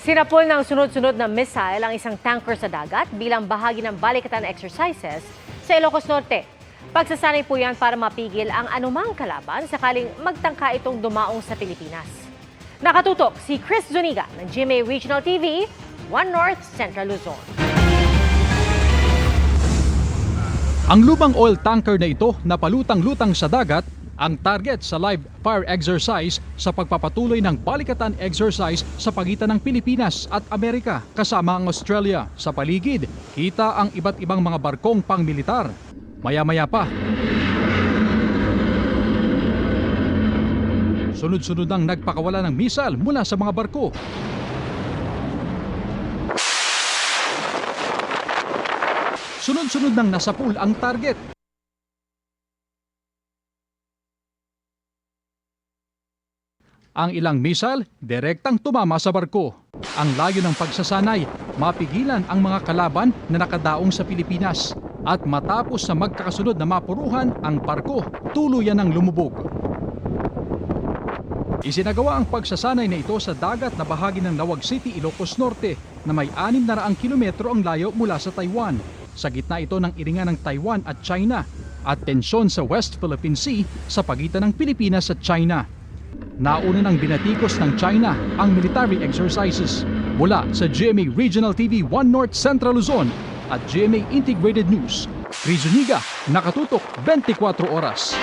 Sinapol ng sunod-sunod na missile ang isang tanker sa dagat bilang bahagi ng balikatan exercises sa Ilocos Norte. Pagsasanay po yan para mapigil ang anumang kalaban sakaling magtangka itong dumaong sa Pilipinas. Nakatutok si Chris Zuniga ng GMA Regional TV, One North Central Luzon. Ang lumang oil tanker na ito na palutang-lutang sa dagat ang target sa live fire exercise sa pagpapatuloy ng balikatan exercise sa pagitan ng Pilipinas at Amerika kasama ang Australia. Sa paligid, kita ang iba't ibang mga barkong pangmilitar. Maya-maya pa, sunod-sunod ang nagpakawala ng missile mula sa mga barko. Sunod-sunod nang nasapul ang target. Ang ilang missile, direktang tumama sa barko. Ang layo ng pagsasanay, mapigilan ang mga kalaban na nakadaong sa Pilipinas. At matapos na magkakasunod na mapuruhan, ang barko tuluyan ng lumubog. Isinagawa ang pagsasanay na ito sa dagat na bahagi ng Lawag City, Ilocos Norte na may 600 kilometro ang layo mula sa Taiwan. Sa gitna ito ng iringan ng Taiwan at China at tensyon sa West Philippine Sea sa pagitan ng Pilipinas at China. Nauna nang binatikos ng China ang military exercises. Mula sa GMA Regional TV 1 North Central Luzon at GMA Integrated News, Chris Zuniga, nakatutok 24 oras.